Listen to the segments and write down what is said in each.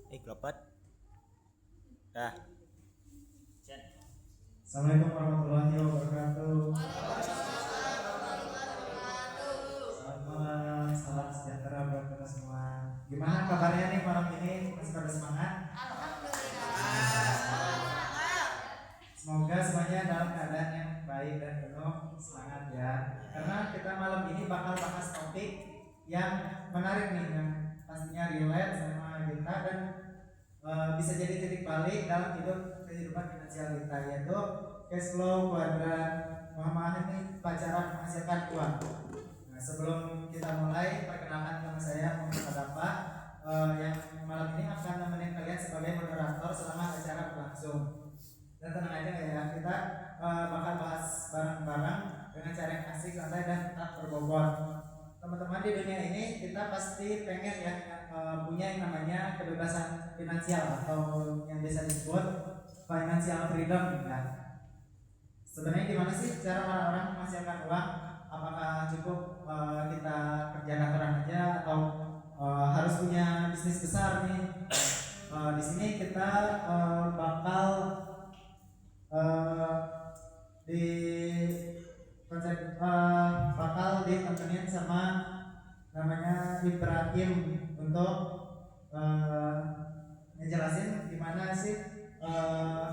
Kelopat. Dah. Assalamualaikum warahmatullahi wabarakatuh. Selamat malam, salam sejahtera buat kita semua. Gimana kabarnya nih malam ini? Masih pada semangat? Semoga semuanya dalam keadaan yang baik dan penuh semangat ya. Karena kita malam ini bakal bahas topik yang menarik nih, yang pastinya relate sama kita dan bisa jadi titik balik dalam kehidupan finansial kita, yaitu cash flow kuadran, pemahaman ini cara menghasilkan uang. Nah, sebelum kita mulai, perkenalkan nama saya Muhammad Adafa, yang malam ini akan nemenin kalian sebagai moderator selama acara berlangsung. Dan tenang aja ya, kita bakal bahas bareng-bareng dengan cara yang asik, santai dan tak berbobot. Teman-teman, di dunia ini kita pasti pengen ya punya yang namanya kebebasan finansial atau yang biasa disebut financial freedom ya. Sebenarnya gimana sih cara orang menghasilkan uang? Apakah cukup kita kerja kantoran aja atau harus punya bisnis besar nih? Di sini kita bakal di konsep bakal ditemenin sama namanya Ibrahim untuk ngejelasin gimana sih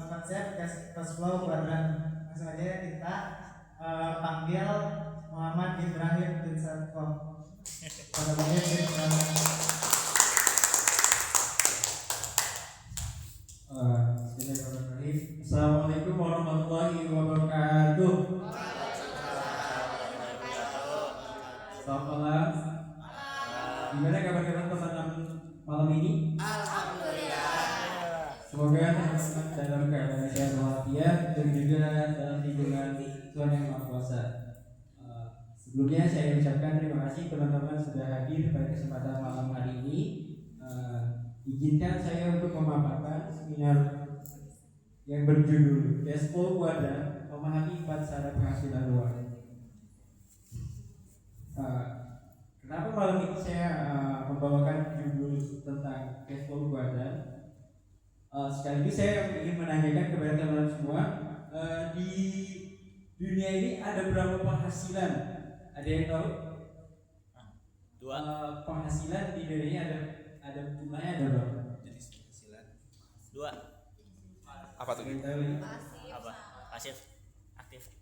konsep cash flow kuadran. Langsung aja kita panggil Muhammad Ibrahim bin Sarko. Pada menit Assalamualaikum warahmatullahi wabarakatuh. Selamat malam. Gimana kabar teman-teman malam ini? Semoga teman-teman dalam keadaan sehat walafiat dan juga dalam lindungan Tuhan yang Maha Kuasa. Sebelumnya saya ucapkan terima kasih teman-teman sudah hadir pada kesempatan malam hari ini. Izinkan saya untuk memaparkan seminar yang berjudul Cash Flow Kuadran, memahami 4 syarat penghasilan luar. Kenapa malam ini saya membawakan judul tentang cash flow kuadran? Sekaligus saya ingin menanyakan kepada teman-teman semua, di dunia ini ada berapa penghasilan? Ada yang tahu? Dua. Penghasilan di dunia ini ada jumlahnya ada berapa? Jenis penghasilan. Dua. Apa tuh? Apa? Pasif, aktif.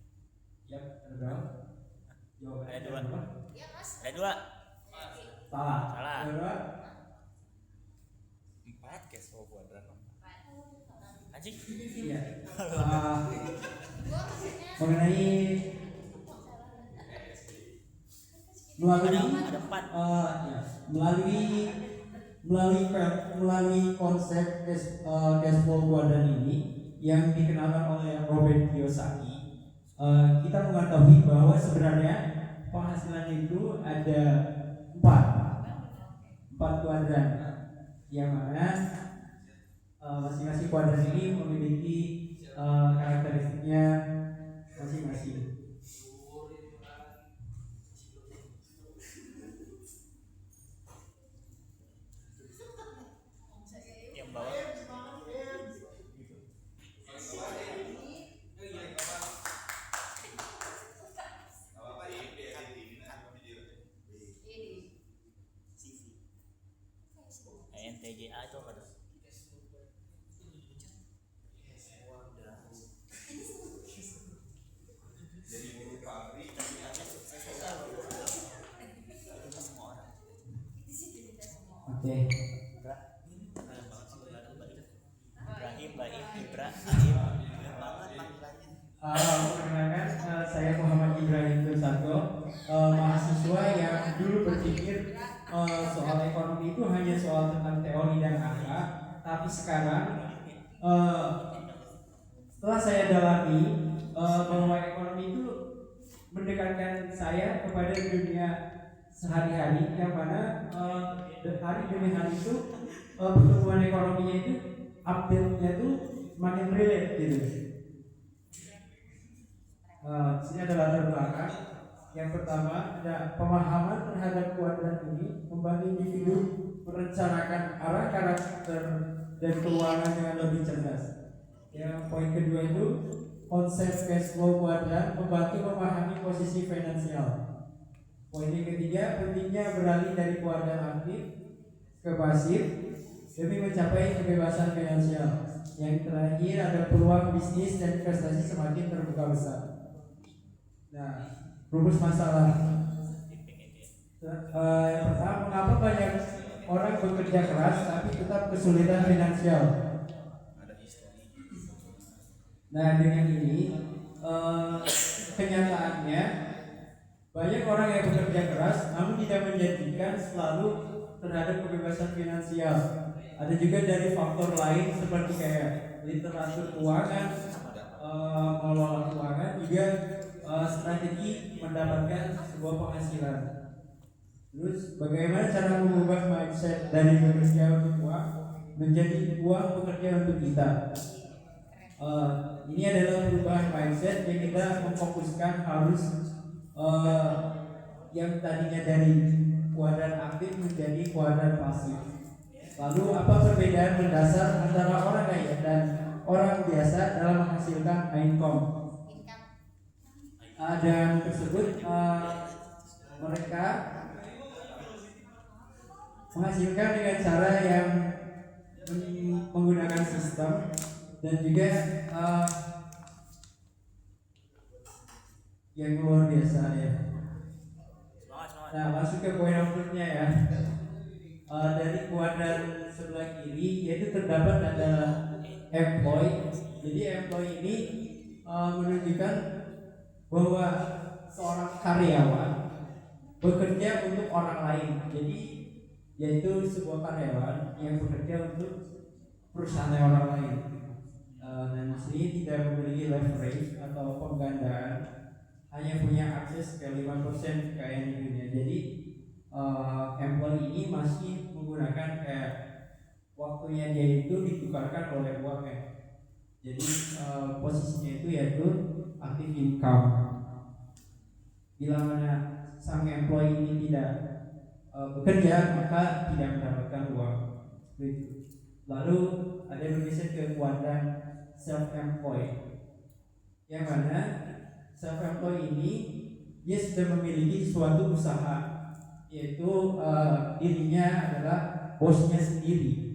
Ya, ada berapa? Ada dua. Ada dua. Salah. Salah. Ada berapa? 4 cash flow kuadran. Anjing. Iya. Mengenai Ada empat. Ya, melalui konsep cash flow kuadran ini yang dikenalkan oleh Robert Kiyosaki, kita mengetahui bahwa sebenarnya penghasilan itu ada empat kuadran, yang mana masing-masing kuadran ini memiliki karakteristiknya masing-masing. Yang bawah. NTJA itu apa tuh? Oke. Ibrahim, Baim, Ibrahim. Perkenalkan, saya Muhammad Ibrahim Dosarko, mahasiswa yang dulu berpikir soal ekonomi itu hanya soal tentang teori dan angka, tapi sekarang setelah saya dalami bahwa ekonomi itu mendekatkan saya kepada dunia sehari-hari, yang mana hari demi hari itu pertumbuhan ekonominya itu update-nya itu makin relate gitu. Di sini ada latar belakang. Yang pertama ada pemahaman terhadap kuadran ini membantu individu merencanakan arah karakter dan keuangan dengan lebih cerdas. Yang poin kedua itu konsep cash flow kuadran membantu memahami posisi finansial. Poin yang ketiga, pentingnya beralih dari kuadran aktif ke pasif demi mencapai kebebasan finansial. Yang terakhir ada peluang bisnis dan investasi semakin terbuka besar. Nah, rumus masalah. Yang pertama, mengapa banyak orang bekerja keras tapi tetap kesulitan finansial? Nah, dengan ini kenyataannya banyak orang yang bekerja keras namun tidak menjanjikan selalu terhadap kebebasan finansial. Ada juga dari faktor lain seperti kayak literatur keuangan, mengelola keuangan, juga strategi mendapatkan sebuah penghasilan. Terus bagaimana cara mengubah mindset dari bekerja untuk uang menjadi uang bekerja untuk kita? Ini adalah perubahan mindset yang kita memfokuskan harus yang tadinya dari kuadran aktif menjadi kuadran pasif. Lalu apa perbedaan mendasar antara orang kaya dan orang biasa dalam menghasilkan income? Dan tersebut mereka menghasilkan dengan cara yang menggunakan sistem dan juga yang luar biasa ya. Nah, masuk ke poin berikutnya ya. Dari kuadran sebelah kiri yaitu terdapat adalah employee. Jadi employee ini menunjukkan bahwa seorang karyawan bekerja untuk orang lain. Jadi yaitu sebuah karyawan yang bekerja untuk perusahaan orang lain. Dan di sini tidak memiliki leverage atau penggandaan, hanya punya akses ke 5% kekayaan di dunia. Jadi employee ini masih menggunakan kayak waktunya dia itu ditukarkan oleh uang ya. Jadi posisinya itu yaitu active income. Bila mana sang employee ini tidak bekerja maka tidak mendapatkan uang. Lalu ada bergeser ke kuadran self-employed, yang mana self-employed ini dia sudah memiliki suatu usaha, yaitu dirinya adalah bosnya sendiri.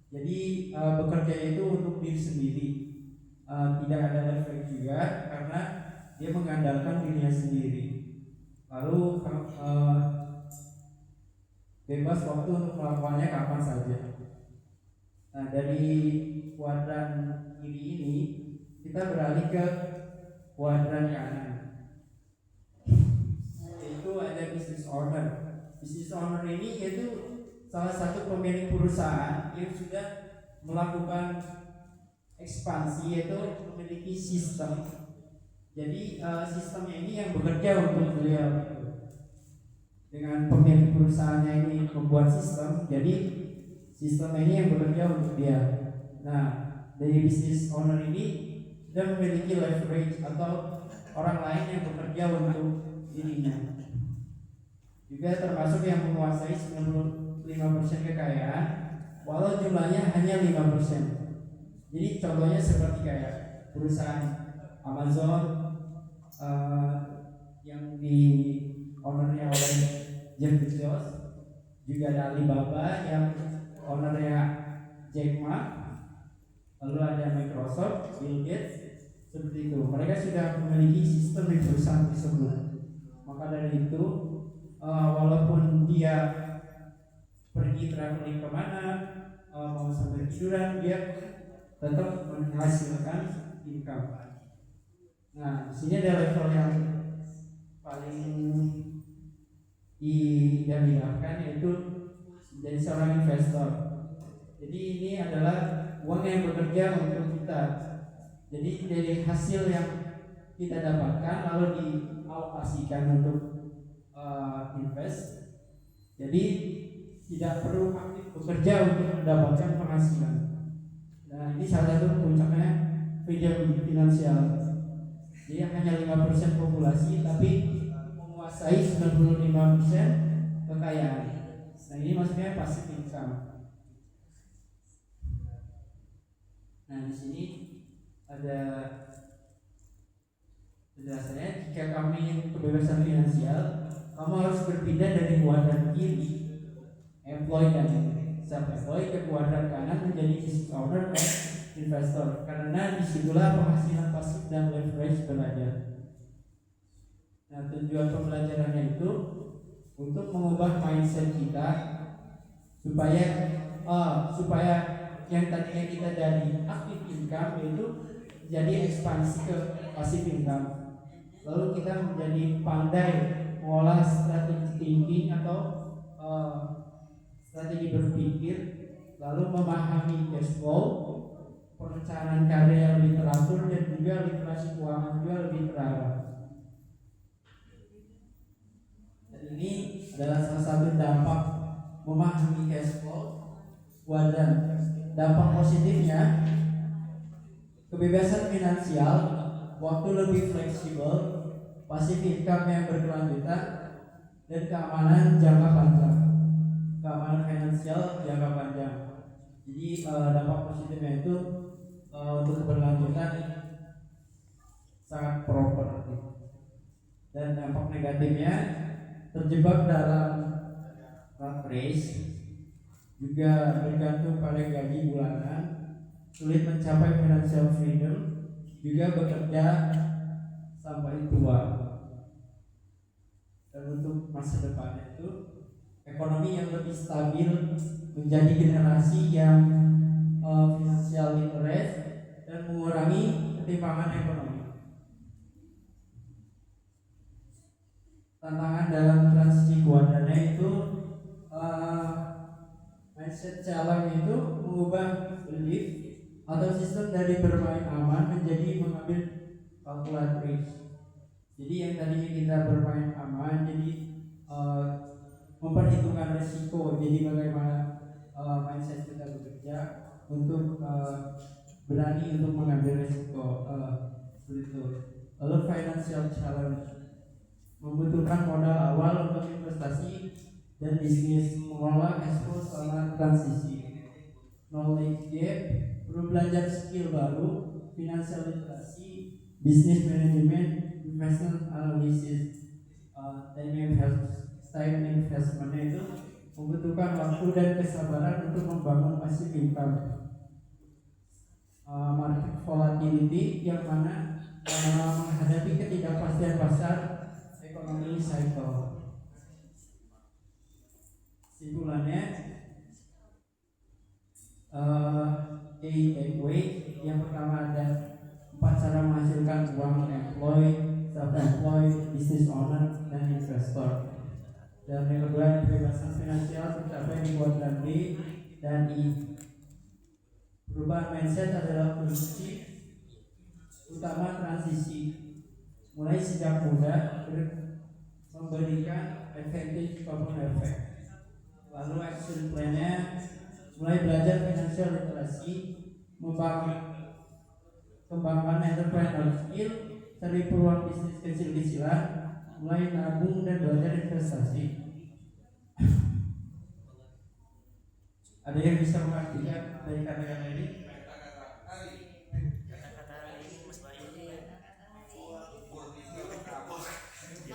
Jadi bekerja itu untuk diri sendiri, tidak ada leverage juga karena dia mengandalkan dirinya sendiri. Lalu bebas waktu untuk melakukannya kapan saja. Nah, dari kuadran kiri ini kita beralih ke kuadran kanan, yaitu ada business owner. Business owner ini yaitu salah satu pemilik perusahaan yang sudah melakukan ekspansi, yaitu memiliki sistem. Jadi sistemnya ini yang bekerja untuk beliau. Dengan pemilik perusahaannya ini membuat sistem, jadi sistem ini yang bekerja untuk dia. Nah, dari business owner ini dia memiliki leverage atau orang lain yang bekerja untuk dirinya. Juga termasuk yang menguasai 95% kekayaan, walau jumlahnya hanya 5%. Jadi contohnya seperti kayak perusahaan Amazon yang di ownernya oleh Jeff Bezos, juga ada Alibaba yang ownernya Jack Ma, lalu ada Microsoft, Bill Gates, seperti itu. Mereka sudah memiliki sistem di perusahaan tersebut. Maka dari itu, walaupun dia pergi traveling kemana, mau sambil tiduran, dia tetap menghasilkan income. Nah, di sini ada level yang paling diidamkan, yaitu menjadi seorang investor. Jadi ini adalah uang yang bekerja untuk kita. Jadi dari hasil yang kita dapatkan lalu dialokasikan untuk invest. Jadi tidak perlu aktif bekerja untuk mendapatkan penghasilan. Nah, ini salah satu puncaknya freedom finansial. Jadi hanya 5% populasi tapi menguasai 95% kekayaan. Nah ini maksudnya passive income. Nah di sini ada penjelasannya, jika kamu ingin kebebasan finansial, kamu harus berpindah dari kuadran kiri, employee dan self-employed, ke kuadran kanan menjadi business owner dan investor, karena disitulah penghasilan pasif dan leverage berada. Nah tujuan pembelajarannya itu untuk mengubah mindset kita supaya yang tadinya kita dari active income itu jadi ekspansi ke passive income. Lalu kita menjadi pandai mengolah strategi thinking atau strategi berpikir, lalu memahami cash flow, perencanaan karya yang lebih teratur, dan juga literasi keuangan juga lebih terarah. Dan ini adalah salah satu dampak memahami cash flow kuadran. Dampak positifnya, kebebasan finansial, waktu lebih fleksibel, passive income yang berkelanjutan, dan keamanan jangka panjang, keamanan finansial jangka panjang. Jadi dampak positifnya itu untuk keberlanjutan sangat proper. Dan dampak negatifnya, terjebak dalam rat race, juga bergantung pada gaji bulanan, sulit mencapai financial freedom, juga bekerja sampai tua. Dan untuk masa depan itu, ekonomi yang lebih stabil, menjadi generasi yang financial literate, dan mengurangi ketimpangan ekonomi. Tantangan dalam transisi kuadrannya itu mindset challenge itu mengubah belief atau sistem dari bermain aman menjadi mengambil calculate risk. Jadi yang tadinya kita bermain aman jadi memperhitungkan risiko. Jadi bagaimana mindset kita bekerja untuk berani untuk mengambil risiko seperti itu. Lalu financial challenge membutuhkan modal awal untuk investasi dan bisnis, mengelola cash flow selama transisi. Knowledge gap, perlu belajar skill baru, financial literasi, business management, investment analysis, time investment itu membutuhkan waktu dan kesabaran untuk membangun passive income. Market volatility yang mana menghadapi ketidakpastian pasar ekonomi cycle. Simpulannya, takeaway yang pertama ada 4 cara menghasilkan uang: employee, self-employed, business owner, dan investor. Dan yang kedua, kebebasan finansial tercapai di kuadran B dan I. Perubahan mindset adalah kunci utama transisi. Mulai sejak muda memberikan advantage maupun efek. Lalu action plan-nya mulai belajar financial literasi, kembangkan entrepreneur skill, cari peluang bisnis kecil-kecilan, mulai nabung dan belajar investasi. Ada yang bisa mengartikan dari kata-kata ini?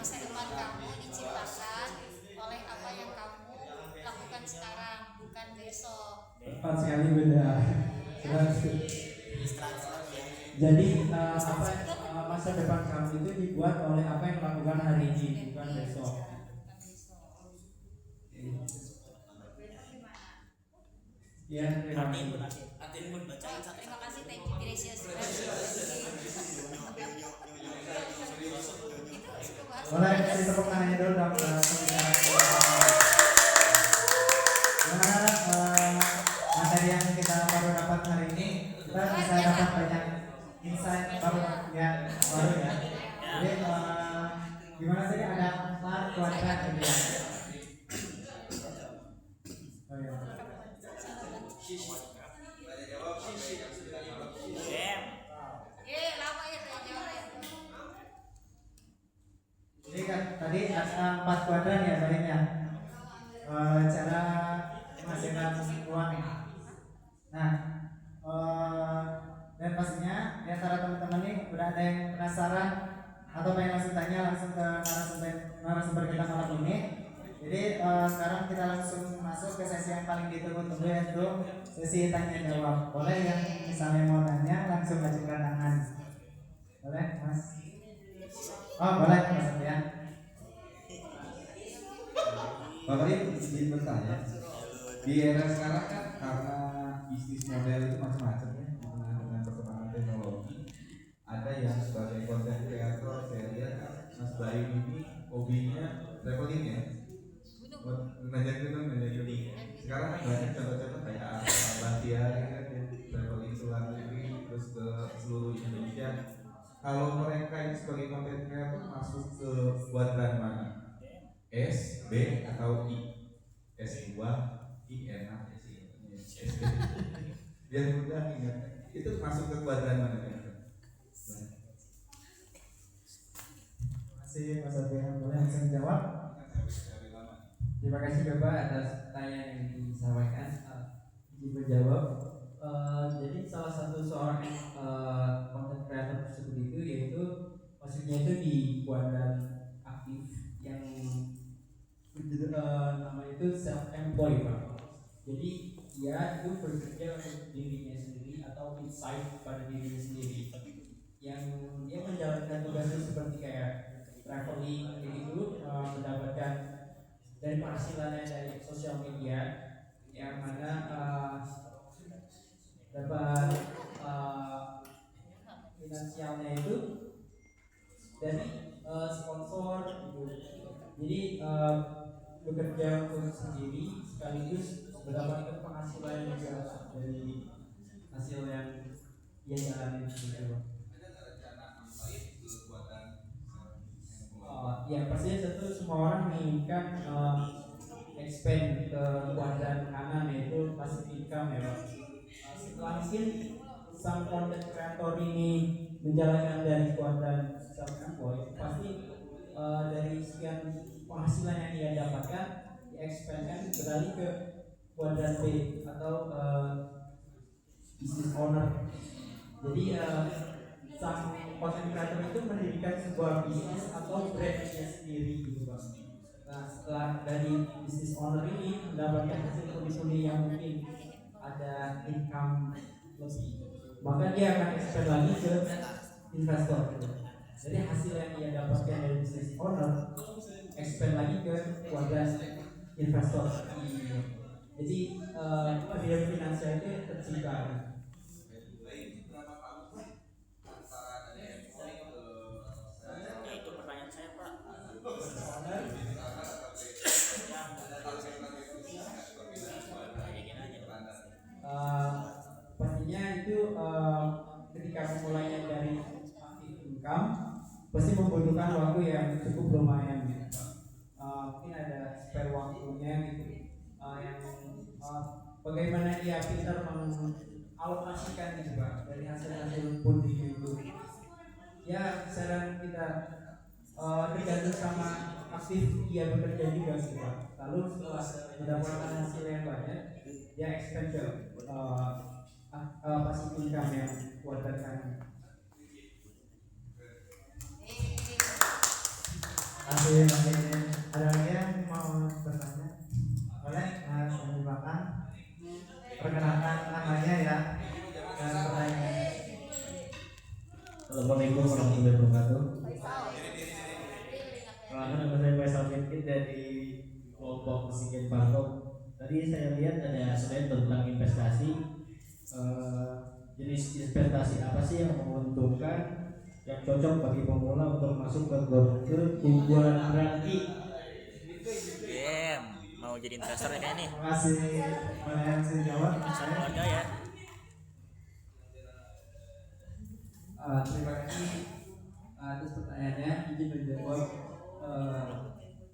Masa depan kamu diciptakan oleh apa yang kamu lakukan sekarang, bukan besok. Tepat sekali, beda. Jadi masa depan kamu itu dibuat oleh apa yang dilakukan hari ini, bukan besok. Ya, terima kasih. Terima kasih, thank you, gracious. Boleh kasih tepuk tangannya dulu dong. Gimana materi yang kita baru dapat hari ini, kita bisa dapat banyak insight baru ya. Jadi gimana sih, ada 4 kuadran gitu ya. Oh iya. Lama ya jawabnya. Jadi kan tadi ada 4 kuadran ya baliknya. cara menghasilkan uang. Nah, dan pastinya di antara teman-teman ini udah ada yang penasaran atau pengen langsung tanya langsung ke narasumber kita malam ini. Jadi sekarang kita langsung masuk ke sesi yang paling ditunggu-tunggu, yaitu sesi tanya jawab. Boleh yang misalnya mau nanya langsung ajukan tangan. Boleh, Mas? Oh, boleh, Mas Sofian. Bapak Ibu izin bertanya, di era sekarang kan karena bisnis model itu macam-macam ya, dengan perkembangan teknologi, ada yang sebagai content creator, saya lihat Mas Bayu ini hobinya traveling ya, nanya dulu. Sekarang kan banyak contoh-contoh kayak Bahtiar kan yang traveling ke luar negeri terus ke seluruh Indonesia. Kalau mereka ini sebagai content creator masuk ke kuadran mana? S, B, atau I? S2, I, enak S, B. Biar mudah ingat. Itu masuk ke kuadran mana? Terima kasih Mas Sofian. Boleh langsung jawab? Terima kasih Bapak atas pertanyaan yang disampaikan. Izin menjawab. Jadi salah satu seorang content creator tersebut itu yaitu maksudnya itu di kuadran aktif yang namanya itu self employed Pak. Jadi dia itu bekerja untuk dirinya sendiri atau insight pada dirinya sendiri. Yang dia menjalankan tugasnya seperti kayak traveling itu mendapatkan dari penghasilannya dari sosial media yang mana dapat finansialnya itu dari sponsor gitu. Jadi bekerja untuk sendiri sekaligus mendapatkan penghasilan juga dari hasil yang dia jalani gitu. Ya pastinya satu semua orang menginginkan expand ke kuadran kanan yaitu passive income ya Pak. Setelah mungkin sang content creator ini menjalankan dari kuadran self employed, pasti dari sekian penghasilan yang dia dapatkan di-expandkan beralih ke kuadran B atau business owner. Jadi sang content creator itu mendirikan sebuah bisnis atau brandnya sendiri gitu Pak. Nah setelah dari business owner ini mendapatkan hasil pundi-pundi yang mungkin ada income lebih, maka dia akan expand lagi ke investor gitu. Jadi hasil yang dia dapatkan dari business owner expand lagi ke kuadran investor. Jadi pilihan finansial itu tercipta. Ya itu pertanyaan saya Pak. Pastinya itu ketika memulainya dari aktif income pasti membutuhkan waktu yang cukup lumayan gitu. Mungkin ada spare waktunya gitu yang bagaimana dia pintar mengalokasikan gitu Pak dari hasil-hasil pundi itu. Ya saran kita tergantung sama aktif dia bekerja juga sih Pak. Lalu setelah mendapatkan hasil yang banyak dia expand ke passive income yang kuadran kanan. Masih ada lagi yang mau bertanya? Boleh Mas yang di belakang. Perkenalkan namanya ya dan pertanyaannya. Assalamualaikum warahmatullahi wabarakatuh. Nama saya Faisal Fikri dari kelompok Mesinkin Partok. Tadi saya lihat ada slide tentang investasi. Jenis investasi apa sih yang menguntungkan, yang cocok bagi pemula untuk masuk ke unggulan berarti? Mau jadi investor ya kayak nih. Terima kasih. Boleh langsung jawab? Investor keluarga ya. Terima kasih atas pertanyaannya. Izin menjawab.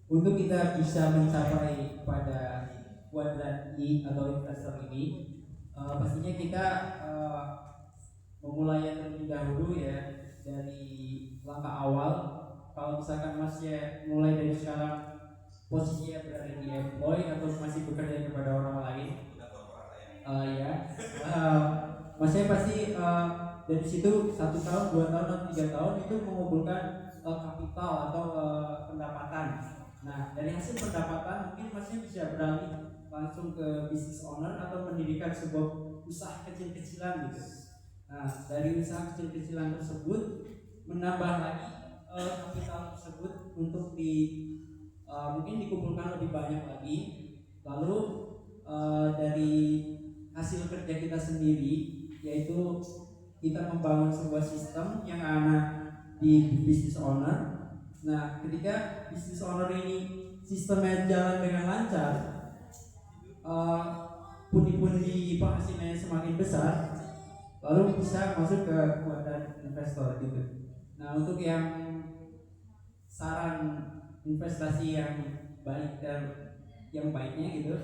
Untuk kita bisa mencapai pada kuadran I atau investor ini, pastinya kita memulai terlebih dahulu ya dari langkah awal. Kalau misalkan Mas ya mulai dari sekarang posisinya berada di employ atau masih bekerja kepada orang lain. Ya, maksudnya pasti dari situ 1 tahun, 2 tahun, atau 3 tahun itu mengumpulkan kapital atau pendapatan. Nah, dari hasil pendapatan mungkin masnya bisa beralih langsung ke business owner atau mendirikan sebuah usaha kecil-kecilan gitu. Nah, dari usaha kecil-kecilan tersebut menambah lagi kapital tersebut untuk mungkin dikumpulkan lebih banyak lagi. Lalu dari hasil kerja kita sendiri, yaitu kita membangun sebuah sistem yang anak di business owner. Nah, ketika business owner ini sistemnya jalan dengan lancar, pundi-pundi penghasilannya semakin besar, lalu bisa masuk ke wadah investor gitu. Nah, untuk yang saran investasi yang baik dan yang baiknya gitu,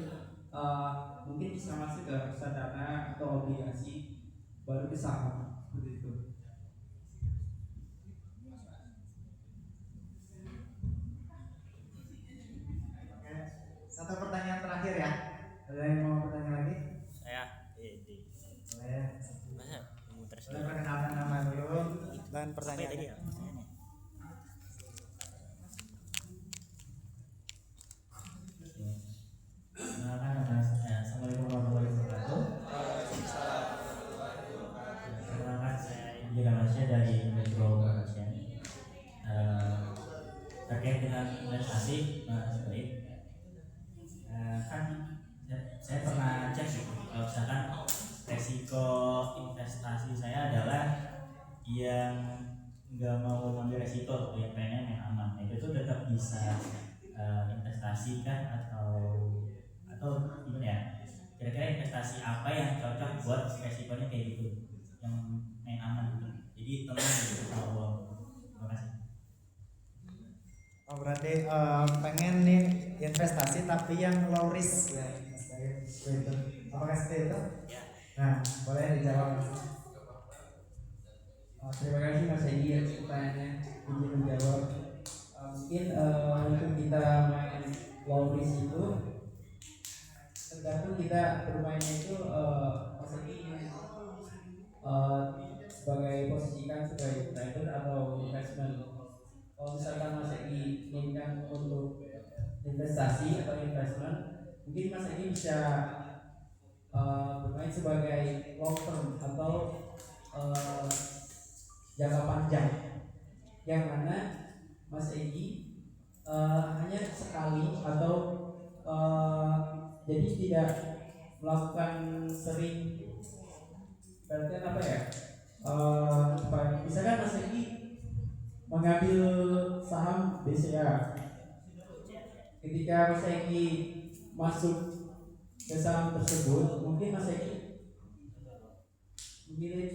mungkin bisa masuk ke reksadana atau obligasi, baru ke saham seperti itu. Oke, satu pertanyaan terakhir ya. Ada yang mau bertanya lagi? Saya Boleh. masa mau terus Boleh perkenalkan nama dulu dan tadi pertanyaannya. ya pertanyaannya. Assalamualaikum warahmatullahi wabarakatuh. Perkenalkan, saya Indra Ramasya dari Metro Bekasi. Terkait dengan investasi, Mas Baik, kan saya pernah cek gitu, kalau misalkan resiko investasi saya adalah yang nggak mau mengambil resiko, yang pengen yang aman, itu tuh tetap bisa investasi kan atau gimana ya? Kira-kira investasi apa yang cocok buat resikonya kayak gitu, yang main aman gitu, jadi tenang gitu kalau uang. Terima kasih. Oh, berarti pengen nih investasi tapi yang low risk ya, Mas Bayu. Begitu. Apakah seperti itu? Nah, boleh dijawab. Terima kasih Mas Egi atas pertanyaannya, izin menjawab. Mungkin untuk kita main low risk itu tergantung kita bermainnya itu Mas Egi sebagai posisikan sebagai trader atau investment. Kalau misalkan Mas Egi inginkan untuk investasi atau investment, mungkin Mas Egi bisa bermain sebagai long term atau jangka panjang, yang mana Mas Egi hanya sekali atau jadi tidak melakukan sering, berarti apa ya, misalkan Mas Egi mengambil saham BCA, ketika Mas Egi masuk ke saham tersebut, mungkin Mas Egi memilih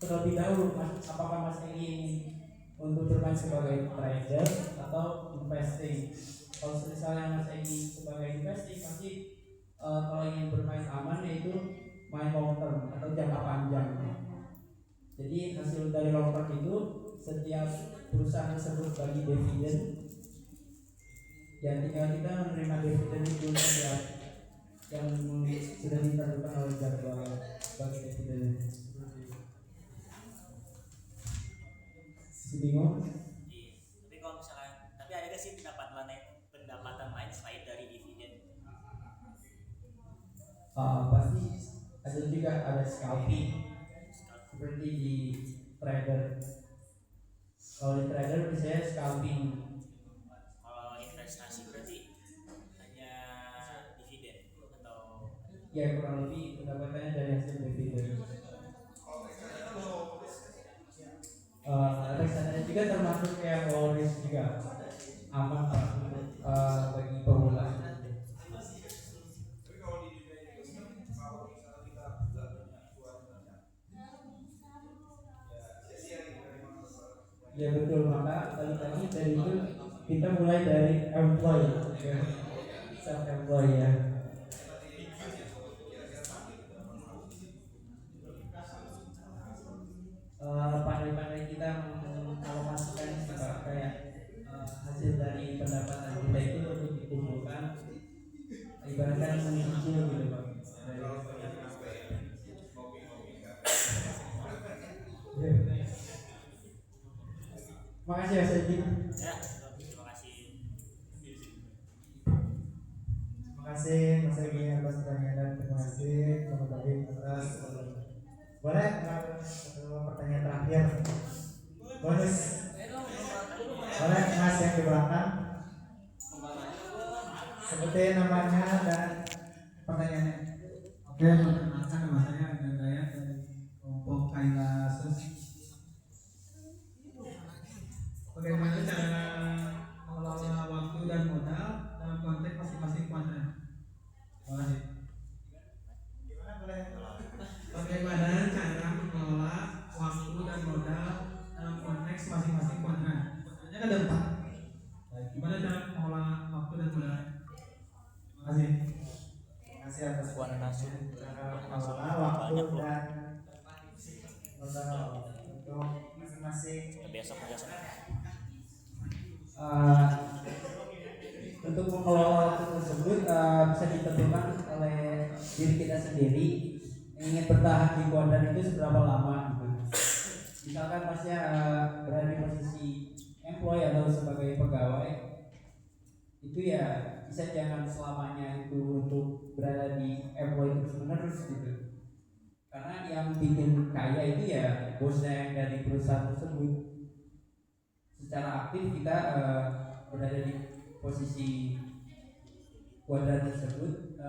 terlebih dahulu apakah Mas Egi ingin untuk bermain sebagai trader atau investing. Kalau misalnya Mas Egi sebagai investing, pasti kalau ingin bermain aman yaitu main long term atau jangka panjang. Jadi hasil dari long term itu setiap perusahaan tersebut bagi dividen, ya tinggal kita menerima dividen itu saja yang sudah ditentukan oleh jadwal bagi dividen. Bingung? Tapi kalau misalkan, tapi ada gak sih pendapatan lain selain dari dividen? Pasti ada juga, ada scalping seperti di trader. Kalau di trader biasanya scalping. Kalau investasi berarti hanya dividen atau Ya kurang lebih pendapatannya dari hasil dividen. Reksadana juga termasuk kayak low risk juga, aman Pak untuk bagi pemula. Ya betul, maka balik lagi dari itu kita mulai dari employee, ya. Self employee ya. Pandai-pandai kita mengalokasikan kayak hasil dari pendapatan kita itu untuk dikumpulkan Makasih Mas Edi. Ya, terima kasih. Terima kasih Mas Egi atas pertanyaan dan terima kasih Bapak Badim atas boleh satu pertanyaan terakhir bonus boleh Mas yang di belakang sebutin namanya dan pertanyaannya. Oke, perkenalkan nama saya Agam Dayat dari kelompok Kaila Sus. Bagaimana cara mengelola waktu dan modal dalam konteks masing-masing kuadran? Terima kasih. Gimana boleh? Bagaimana cara mengelola waktu dan modal dalam konteks masing-masing kuadran? Pertanyaannya kan ada 4. Baik, gimana cara mengelola waktu dan modal? Terima kasih. Terima kasih atas cara mengelola waktu dan modal untuk masing-masing. Besok. Untuk mengelola waktu tersebut bisa ditentukan oleh diri kita sendiri yang ingin bertahan di kuadran itu seberapa lama gitu. Misalkan Masnya berada di posisi employee atau sebagai pegawai, itu ya bisa jangan selamanya itu untuk berada di employee terus menerus gitu. Karena yang bikin kaya itu ya bosnya yang dari perusahaan tersebut. Secara aktif kita berada di posisi kuadran tersebut,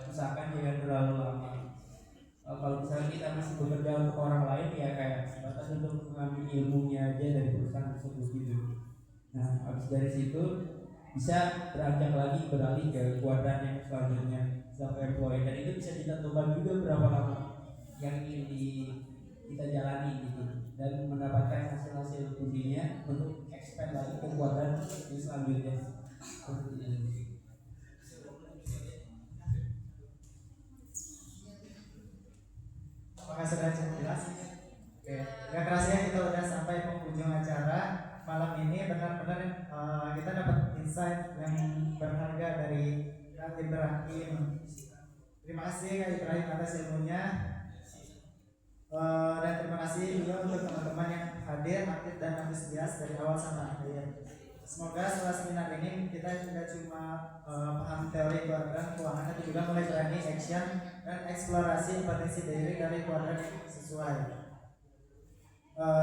usahakan jangan terlalu lama. Kalau misalnya kita masih bekerja untuk orang lain ya kayak sebatas untuk mengambil ilmunya aja dari perusahaan tersebut gitu. Nah, habis dari situ bisa beranjak lagi beralih ke kuadran yang selanjutnya self employed, dan itu bisa ditentukan juga berapa lama yang ingin kita jalani gitu, dan mendapatkan hasil kunjungnya untuk expand lagi ke kuadran yang selanjutnya. Seperti ini. Apakah sudah cukup jelas? Oke, gak kerasa kita udah sampai penghujung acara malam ini. Benar-benar kita dapat insight yang berharga dari Kak Ibrahim. Terima kasih Kak Ibrahim atas ilmunya. Dan terima kasih juga untuk teman-teman yang hadir, aktif dan antusias dari awal sampai akhir. Semoga setelah seminar ini kita tidak cuma paham teori kuadran keuangan, tapi juga mulai berani action dan eksplorasi potensi diri dari kuadran yang sesuai.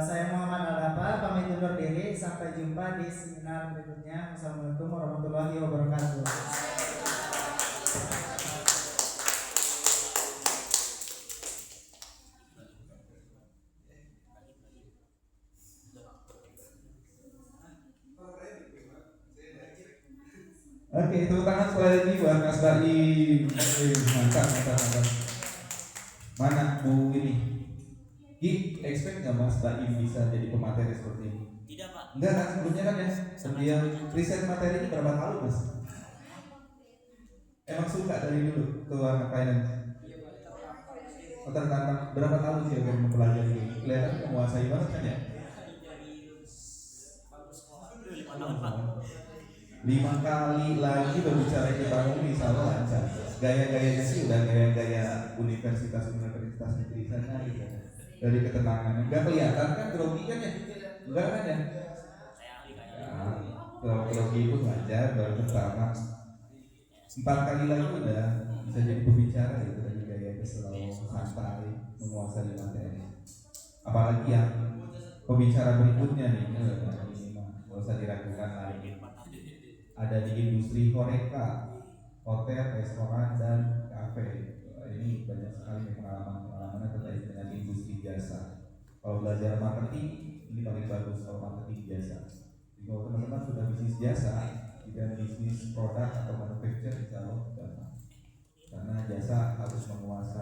Saya Muhammad Al-Dafa, pamit undur diri. Sampai jumpa di seminar berikutnya. Wassalamualaikum warahmatullahi wabarakatuh. Oke, tepuk tangan sekali lagi buat Mas Baim. Mantap. Mana Bu ini? Ki, expect nggak Mas Baim bisa jadi pemateri seperti ini? Tidak, Pak. Enggak kan, sebelumnya kan ya dia riset materi ini berapa tahun Mas? Emang suka dari dulu keuangan finance? Tertantang berapa tahun sih agar mempelajari ini? Kelihatan menguasai banget kan ya? 5 tahun, Pak. 5 kali lagi berbicara di bangun insya Allah lancar. Gaya-gayanya sih udah gaya-gaya universitas negeri sana gitu. Dari ketenangan, enggak kelihatan kan grogi kan ya? Enggak kan ya? Saya ahli kayaknya. Ya, kalau grogi pun wajar, baru pertama 4 kali lagi udah bisa jadi pembicara gitu. Dari gaya selalu santai, menguasai materi. Apalagi yang pembicara berikutnya nih, ini mah nggak usah diragukan lagi. Ada di industri horeca, hotel, restoran, dan kafe. Ini banyak sekali pengalaman-pengalaman terkait dengan industri jasa. Kalau belajar marketing, ini paling bagus kalau marketing jasa. Jadi kalau teman-teman sudah bisnis jasa, tidak bisnis produk atau manufacture, insya Allah gampang. Karena jasa harus menguasai